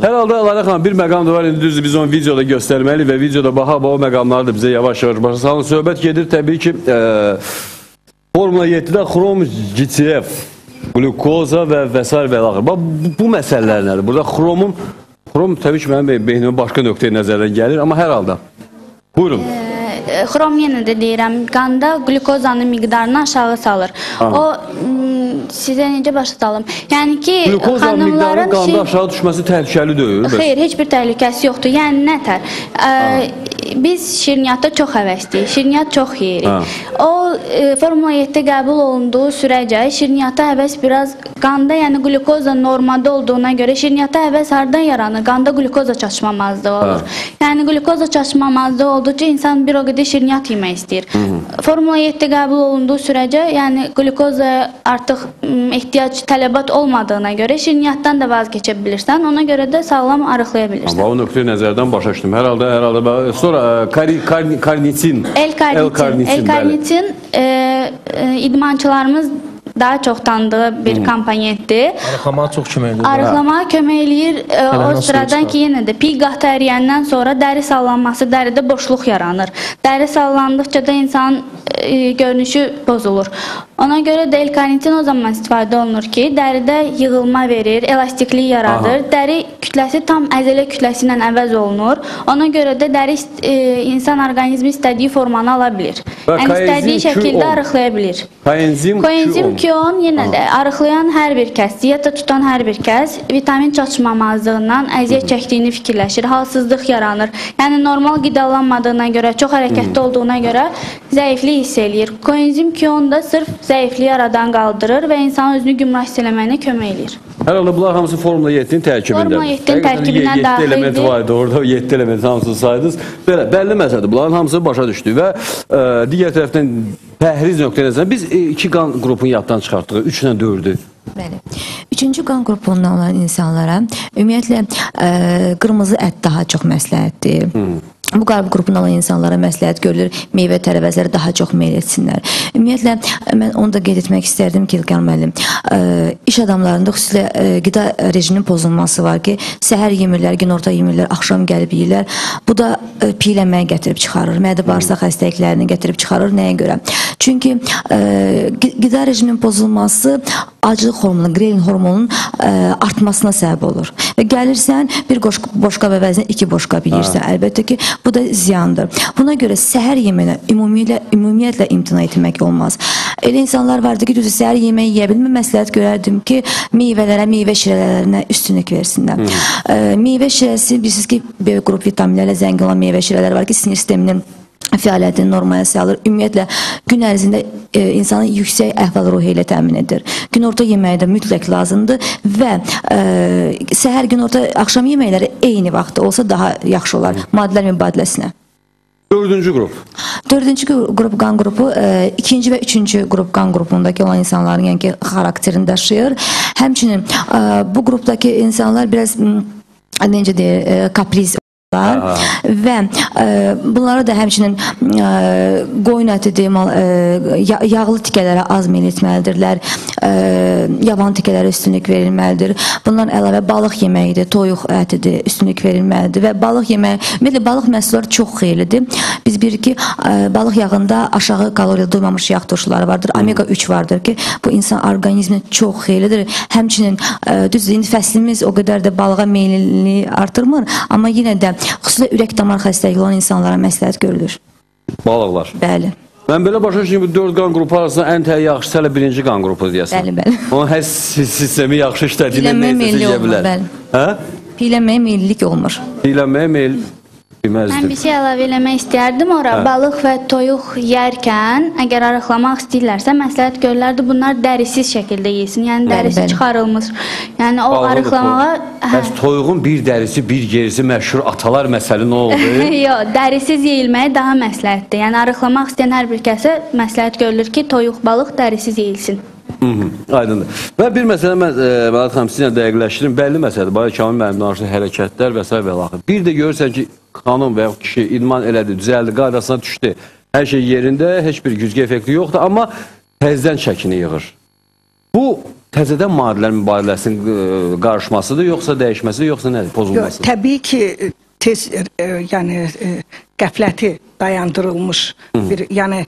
Hər halda Lara xanım, bir məqam da var, indi düzdür, biz onu videoda göstərməli və videoda baxa o məqamları da bizə yavaş-yavaş başa salın. Söhbət gedir təbii ki, Formula 7-də xrom GTF, glukoza və s. və axır. Bu məsələlər nədir? Burada xrom təbii ki, mənim beynimin başqa nöqtəyə nəzərdən gəlir, amma hər halda. Buyurun. Xrom yenə də deyirəm, qanda glukozanın miqdarını aşağı salır. O sizə necə başa salım? Yəni ki, glukozanın miqdarının qanda aşağı düşməsi təhlükəli deyil. Xeyr, heç bir təhlükəsi yoxdur. Yəni nətər? Biz şirniyyata çox həvəsliyik. Şirniyyat çox yeyirik. O Formula 7-də qəbul olunduğu sürəcə şirniyyata həvəs biraz qanda, yəni glukoza normada olduğuna görə şirniyyata həvəs hardan yaranır? Qanda glukoza çatışmamazlığı olur. Yəni glukoza çatışmamazlığı olduqca insan bir o qədər şirniyyat yemək istəyir. Formula 7-də qəbul olunduğu sürəcə, yəni glukoza artıq ehtiyac, tələbat olmadığına görə şirniyyatdan da vazgeçə bilirsən. Ona görə də sağlam arıqlaya bilirsən. Amma o nöqtəyə nəzərdən başa düşdüm. Hər halda sonra karnitin. L-karnitin idmançılarımız daha çox tanıdığı bir komponentdir. Arıqlamağa çox kömək edir. Arıqlamağa kömək eləyir. O sıradan ki, yenə də pi qatı əriyəndən sonra dəri sallanması, dəridə boşluq yaranır. Dəri sallandıqca da insanın görünüşü pozulur. Ona görə də L-karnitin o zaman istifadə olunur ki, dəridə yığılma verir, elastiklik yaradır. Dəri kütləsi tam əzələ kütləsi ilə əvəz olunur. Ona görə də dəri insan orqanizmi istədiyi formanı ala bilir. Yəni istədiyi şəkildə arıqlaya bilir. Koenzim Q10 yenə də arıqlayan hər bir kəs, diyeta tutan hər bir kəs vitamin çatışmamazlığından əziyyət çəkdiyini fikirləşir, halsızlıq yaranır. Yəni normal qidalanmadığına görə, çox hərəkətli olduğuna görə zəiflik hiss eləyir. Koenzim Q10 da sırf zəifliyi aradan qaldırır və insanın özünü gümrah eləməyinə kömək eləyir. Hər halda bunlar hamısı Formula 7-nin tərkibində. Formula 7-nin tərkibindən daxildir. 7 element var idi, orada 7 element hamısını saydınız. Bəlli məsələdir, bunların hamısı başa düşdü və digər tərəfdən pəhriz nöqtələrdən biz 2 qan qrupunu yaddan çıxartdıq, 3 ilə 4-ü. Bəli. 3-cü qan qrupundan olan insanlara ümumiyyətlə qırmızı ət daha çox məsləhətdir. Bu qan qrupundan olan insanlara məsləhət görülür, meyvə tərəvəzləri daha çox meyl etsinlər. Ümumiyyətlə, mən onu da qeyd etmək istərdim ki, İlqar müəllim, iş adamlarında xüsusilə qida rejiminin pozulması var ki, səhər yemirlər, günorta yemirlər, axşam gəlib yeyirlər. Bu da piyələnməyə gətirib çıxarır, mədə-bağırsaq xəstəliklərini gətirib çıxarır. Nəyə görə? Çünki qida rejiminin pozulması acılıq hormonu, grelin hormonunun artmasına səbəb olur. Və gəlirsən, bir boşqab əvəzinə 2 boşqab yeyirsən. Əlbəttə ki, bu da ziyandır. Buna görə səhər yeməyinə ümumiyyətlə imtina etmək olmaz. Elə insanlar vardır ki, düzü səhər yeməyi yeyə bilmir. Məsləhət görərdim ki, meyvələrə, meyvə şirələrinə üstünlük versinlər. Meyvə şirəsi, bilirsiniz ki, B qrup vitaminlərlə zəngin olan meyvə şirələri var ki, sinir sisteminin fəaliyyətini normaya salır. Ümumiyyətlə, gün ərzində insanın yüksək əhval-ruhiyyə ilə təmin edir. Günorta yeməyi də mütləq lazımdır və səhər, günorta, axşam yeməkləri eyni vaxtda olsa daha yaxşı olar maddələr mübadiləsinə. 4-cü qrup. 4-cü qrup qan qrupu 2-ci və 3-cü qrup qan qrupundakı olan insanların yəni ki, xarakterini daşıyır. Həmçinin bu qrupdakı insanlar biraz necə deyir, kapriz və bunlara da həmçinin qoyun əti yağlı tikələrə az meyl etməlidirlər, yavan tikələrə üstünlük verilməlidir. Bundan əlavə balıq yeməyidir, toyuq ətidir, üstünlük verilməlidir və balıq yeməyi, ümumiyyətlə balıq məhsulları çox xeyirlidir. Biz bilir ki, balıq yağında aşağı kaloriylə doymamış yağ turşuları vardır, omega 3 vardır ki, bu insan orqanizminə çox xeyirlidir. Həmçinin düzdür, indi fəslimiz o qədər də balığa meylini artırmır, amma yenə də xüsusilə ürək damar xəstəliyi olan insanlara məsləhət görülür. Balıqlar. Bəli. Mən belə başa düşdüm ki, bu 4 qan qrupu arasında ən yaxşısı hələ 1-ci qan qrupu deyəsən. Bəli, bəli. Onun həs sistemi yaxşı işlədiyinə neyəsə yeyə bilər. Piyələnməyə meyillik olmur. Piyələnməyə meyil bilməzdir. Mən bir şey əlavə eləmək istərdim ora. Balıq və toyuq yərkən, əgər arıqlamaq istəyirlərsə, məsləhət görülərdi, bunlar dərisiz şəkildə yesin. Yəni dərisi çıxarılmış. Yəni o arıqlamağa... Bəs toyuğun bir dərisi, bir gerisi məşhur atalar məsəli nə oldu? Yox, dərisiz yeyilməyi daha məsləhətdir. Yəni arıqlamaq istəyən hər bir kəsə məsləhət görülür ki, toyuq, balıq dərisiz yeyilsin. Aydındır. Və bir məsələ mən Mələt xanım sizinlə dəqiqləşdirim. Bəlli məsələdir. Bayaq Kamil müəllim danışdı, hərəkətlər və s. və laxır. Bir də görürsən ki, xanım və yaxud kişi idman elədi, düzəldi, qaydasına düşdü. Hər şey yerində, heç bir güzgü effekti yoxdur, amma təzdən çəkini yığır. Bu təzədən maddələr mübadiləsinin qarışmasıdır, yoxsa dəyişməsi, yoxsa nədir, pozulması? Təbii ki, tez yəni qəfləti dayandırılmış bir, yəni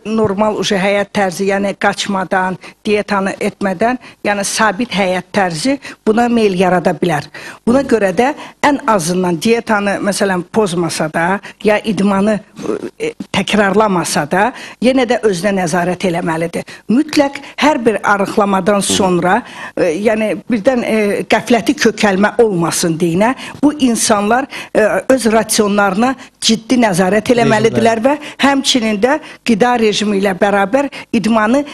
normal həyat tərzi, yəni qaçmadan, dietanı etmədən, yəni sabit həyat tərzi buna meyl yarada bilər. Buna görə də ən azından dietanı məsələn pozmasa da, ya idmanı təkrarlamasa da, yenə də özünə nəzarət eləməlidir. Mütləq hər bir arıqlamadan sonra, yəni birdən qəfləti kökəlmə olmasın deyinə, bu insanlar öz rasionlarına ciddi nəzarət eləməlidirlər və həmçinin də qida rejimi ilə bərabər idmanı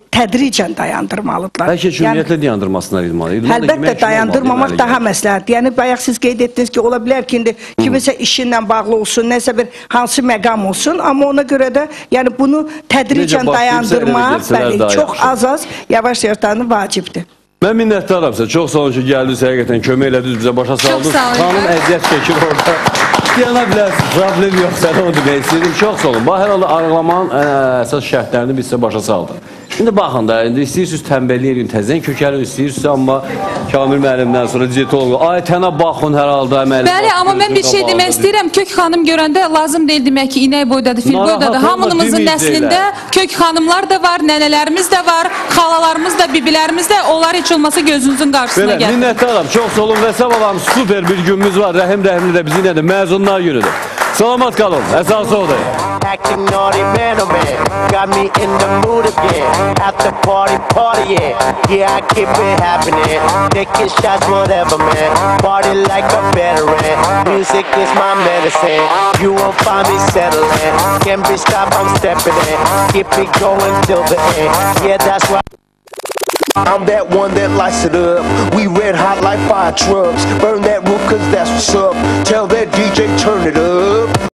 tədricən dayandırmalıdırlar. Bəlkə ki, ümumiyyətlə dayandırmasınlar idmanı. Əlbəttə dayandırmamaq daha məsləhətdir. Yəni bayaq siz qeyd etdiniz ki, ola bilər ki, indi kimisə işinlə bağlı olsun, nəsə bir hansı məqam olsun, amma ona görə də yəni bunu tədricən dayandırmaq çox az yavaş-yavaş vacibdir. Mən minnətdaram sizə. Çox sağ olun ki, gəldiniz, həqiqətən kömək elədiniz, bizə başa saldınız. Xanım əziyyət çəkir orada. Yana bilərsiniz, problem yox, sən onu demək istəyirdim. Çox sağ olun. Hər halda arıqlamanın əsas şərtlərini biz sizə başa saldıq. İndi baxın da, istəyirsiniz təmbəlli edin, təzən kökəlin, istəyirsiniz, amma Kamil müəllimdən sonra dietoloq, ayətənə baxın hər halda əməli. Bəli, amma mən bir şey demək istəyirəm, kök xanım görəndə lazım deyil demək ki, inək boydadır, fil boydadır. Hamımızın nəslində kök xanımlar da var, nənələrimiz də var, xalalarımız da, bibilərimiz də, onlar heç olmasa gözünüzün qarşısına gəlir. Minnətdaram, çox sağ olun və sabahlarım, super bir günümüz var, Rəhim Rəhimli də bizi nədir, məzunlar günüdür. Salamat qalın, əsası odayım. Acting naughty, man, oh man, got me in the mood again. At the party, yeah, I keep it happening. Taking shots, whatever, man. Party like a veteran. Music is my medicine. You won't find me settling. Can't be stopped, I'm stepping in. Keep it going till the end. Yeah, that's right. I'm that one that lights it up. We red hot like fire trucks. Burn that roof, cause that's what's up. Tell that DJ, turn it up.